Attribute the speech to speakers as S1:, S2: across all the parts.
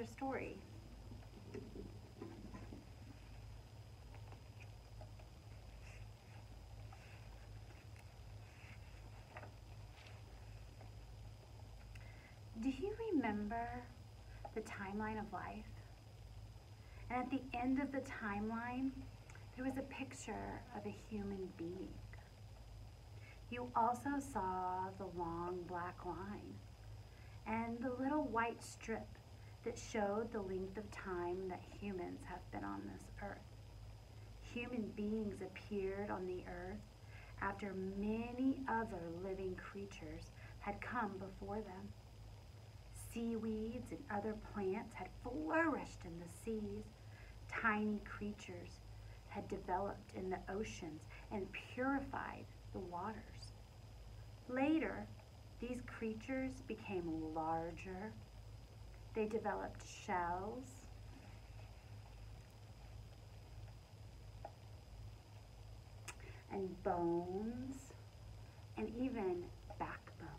S1: another story. Do you remember the timeline of life? And at the end of the timeline, there was a picture of a human being. You also saw the long black line and the little white strip that showed the length of time that humans have been on this earth. Human beings appeared on the earth after many other living creatures had come before them. Seaweeds and other plants had flourished in the seas. Tiny creatures had developed in the oceans and purified the waters. Later, these creatures became larger. They developed shells and bones and even backbones.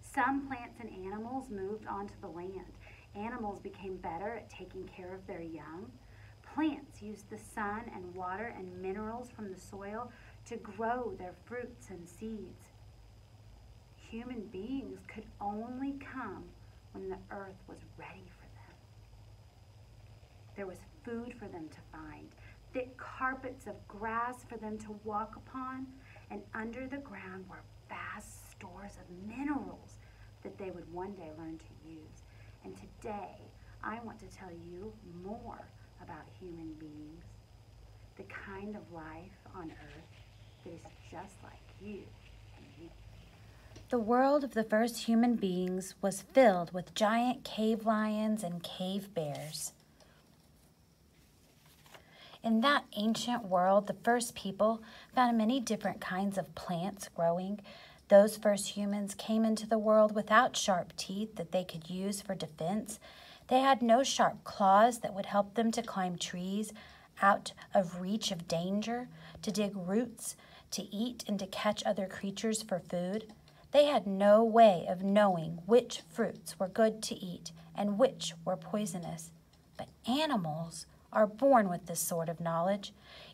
S1: Some plants and animals moved onto the land. Animals became better at taking care of their young. Plants used the sun and water and minerals from the soil to grow their fruits and seeds. Human beings could only come when the earth was ready for them. There was food for them to find, thick carpets of grass for them to walk upon, and under the ground were vast stores of minerals that they would one day learn to use. And today, I want to tell you more about human beings, the kind of life on earth that is just like you and me.
S2: The world of the first human beings was filled with giant cave lions and cave bears. In that ancient world, the first people found many different kinds of plants growing. Those first humans came into the world without sharp teeth that they could use for defense. They had no sharp claws that would help them to climb trees out of reach of danger, to dig roots, to eat, and to catch other creatures for food. They had no way of knowing which fruits were good to eat and which were poisonous. But animals are born with this sort of knowledge.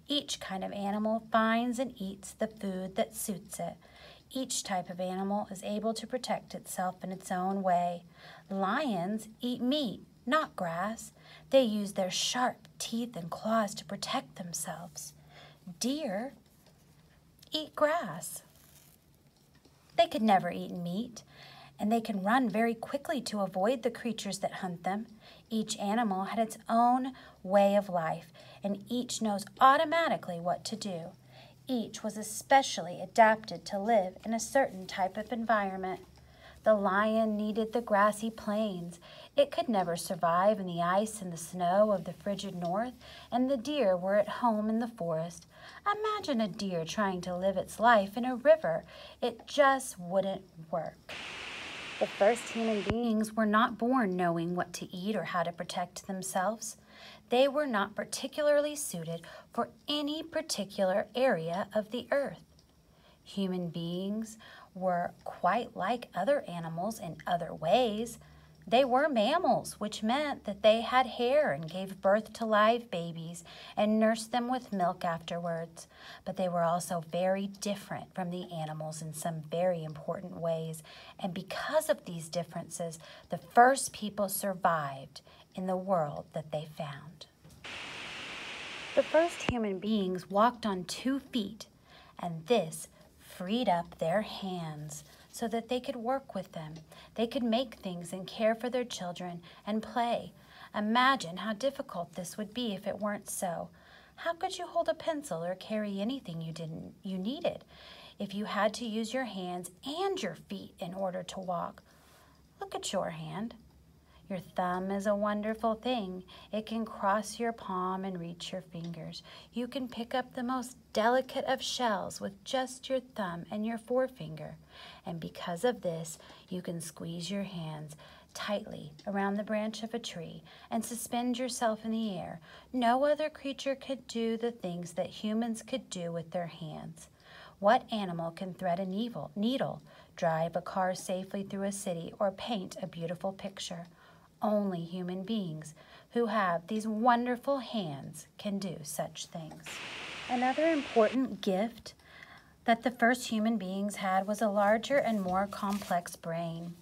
S2: Each kind of animal finds and eats the food that suits it. Each type of animal is able to protect itself in its own way. Lions eat meat, not grass. They use their sharp teeth and claws to protect themselves. Deer eat grass. They could never eat meat, and they can run very quickly to avoid the creatures that hunt them. Each animal had its own way of life, and each knows automatically what to do. Each was especially adapted to live in a certain type of environment. The lion needed the grassy plains. It could never survive in the ice and the snow of the frigid north, and the deer were at home in the forest. Imagine a deer trying to live its life in a river. It just wouldn't work. The first human beings were not born knowing what to eat or how to protect themselves. They were not particularly suited for any particular area of the earth. Human beings were quite like other animals in other ways. They were mammals, which meant that they had hair and gave birth to live babies and nursed them with milk afterwards. But they were also very different from the animals in some very important ways. And because of these differences, the first people survived in the world that they found. The first human beings walked on 2 feet, and this freed up their hands so that they could work with them. They could make things and care for their children and play. Imagine how difficult this would be if it weren't so. How could you hold a pencil or carry anything you needed if you had to use your hands and your feet in order to walk? Look at your hand. Your thumb is a wonderful thing. It can cross your palm and reach your fingers. You can pick up the most delicate of shells with just your thumb and your forefinger. And because of this, you can squeeze your hands tightly around the branch of a tree and suspend yourself in the air. No other creature could do the things that humans could do with their hands. What animal can thread a needle, drive a car safely through a city, or paint a beautiful picture? Only human beings who have these wonderful hands can do such things. Another important gift that the first human beings had was a larger and more complex brain.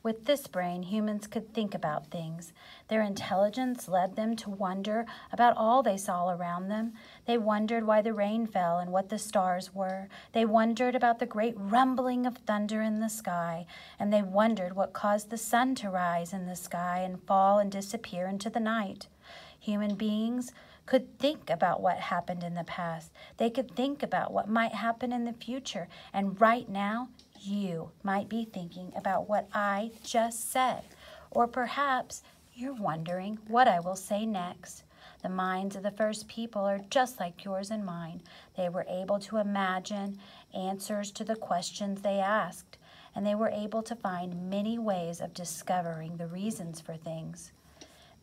S2: With this brain, humans could think about things. Their intelligence led them to wonder about all they saw around them. They wondered why the rain fell and what the stars were. They wondered about the great rumbling of thunder in the sky, and they wondered what caused the sun to rise in the sky and fall and disappear into the night. Human beings could think about what happened in the past. They could think about what might happen in the future. And right now, you might be thinking about what I just said. Or perhaps you're wondering what I will say next. The minds of the first people are just like yours and mine. They were able to imagine answers to the questions they asked, and they were able to find many ways of discovering the reasons for things.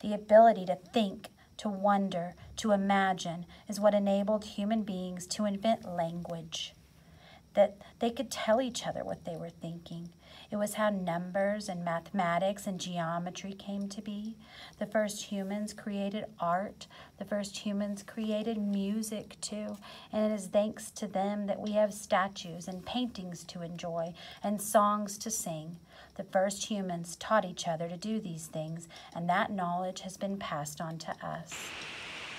S2: The ability to think, to wonder, to imagine is what enabled human beings to invent language, that they could tell each other what they were thinking. It was how numbers and mathematics and geometry came to be. The first humans created art. The first humans created music too. And it is thanks to them that we have statues and paintings to enjoy and songs to sing. The first humans taught each other to do these things, and that knowledge has been passed on to us.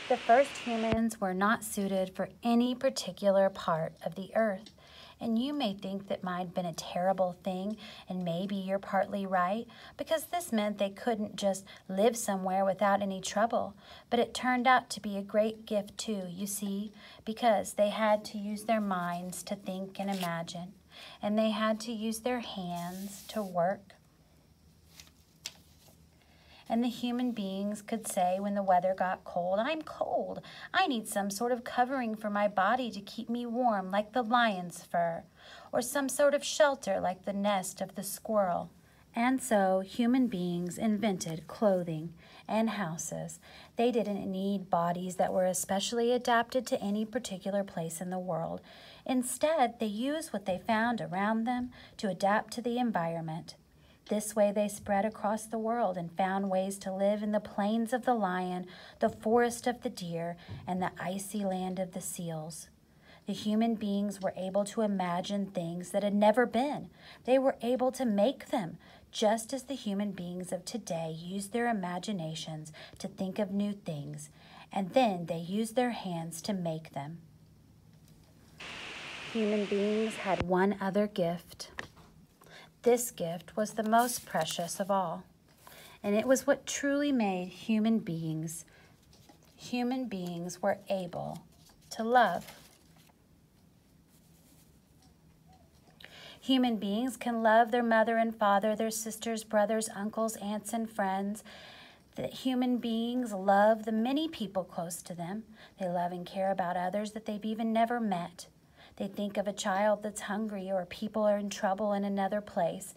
S2: The first humans were not suited for any particular part of the earth. And you may think that might have been a terrible thing, and maybe you're partly right, because this meant they couldn't just live somewhere without any trouble. But it turned out to be a great gift too, you see, because they had to use their minds to think and imagine, and they had to use their hands to work. And the human beings could say when the weather got cold, "I'm cold. I need some sort of covering for my body to keep me warm, like the lion's fur, or some sort of shelter like the nest of the squirrel." And so human beings invented clothing and houses. They didn't need bodies that were especially adapted to any particular place in the world. Instead, they used what they found around them to adapt to the environment. This way they spread across the world and found ways to live in the plains of the lion, the forest of the deer, and the icy land of the seals. The human beings were able to imagine things that had never been. They were able to make them, just as the human beings of today use their imaginations to think of new things, and then they use their hands to make them. Human beings had one other gift. This gift was the most precious of all, and it was what truly made human beings were able to love. Human beings can love their mother and father, their sisters, brothers, uncles, aunts, and friends. That human beings love the many people close to them. They love and care about others that they've even never met. They think of a child that's hungry or people are in trouble in another place,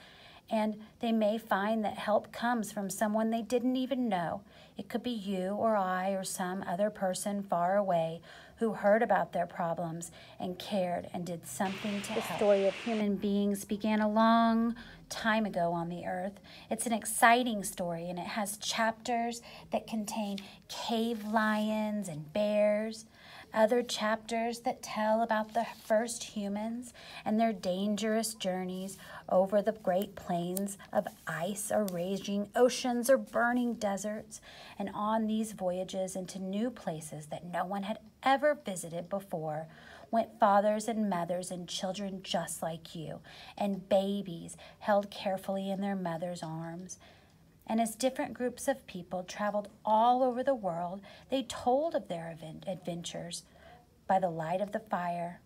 S2: and they may find that help comes from someone they didn't even know. It could be you or I or some other person far away who heard about their problems and cared and did something to help. The story of human beings began a long time ago on the earth. It's an exciting story, and it has chapters that contain cave lions and bears, other chapters that tell about the first humans and their dangerous journeys over the great plains of ice or raging oceans or burning deserts, and on these voyages into new places that no one had ever visited before went fathers and mothers and children just like you, and babies held carefully in their mother's arms. And as different groups of people traveled all over the world, they told of their adventures by the light of the fire.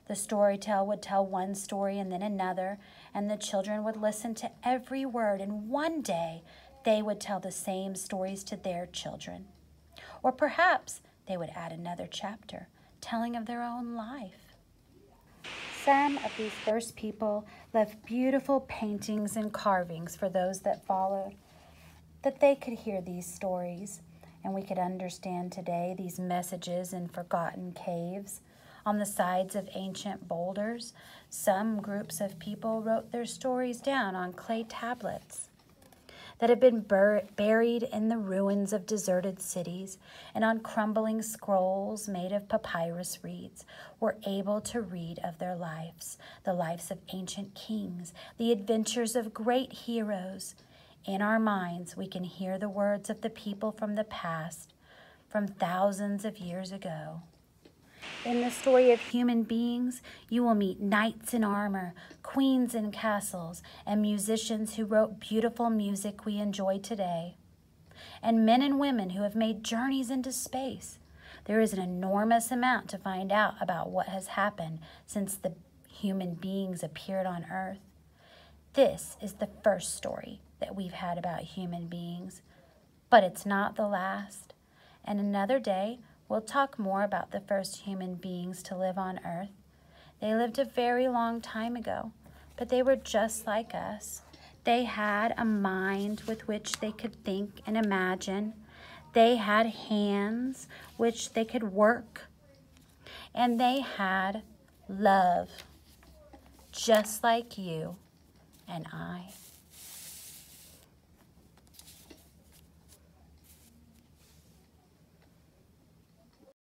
S2: The storyteller would tell one story and then another, and the children would listen to every word, and one day they would tell the same stories to their children. Or perhaps they would add another chapter, telling of their own life. Some of these first people left beautiful paintings and carvings for those that followed, that they could hear these stories, and we could understand today these messages in forgotten caves. On the sides of ancient boulders, some groups of people wrote their stories down on clay tablets that had been buried in the ruins of deserted cities, and on crumbling scrolls made of papyrus reeds were able to read of their lives, the lives of ancient kings, the adventures of great heroes. In our minds, we can hear the words of the people from the past, from thousands of years ago. In the story of human beings, you will meet knights in armor, queens in castles, and musicians who wrote beautiful music we enjoy today, and men and women who have made journeys into space. There is an enormous amount to find out about what has happened since the human beings appeared on Earth. This is the first story that we've had about human beings, but it's not the last. And another day, we'll talk more about the first human beings to live on Earth. They lived a very long time ago, but they were just like us. They had a mind with which they could think and imagine. They had hands which they could work. And they had love, just like you and I.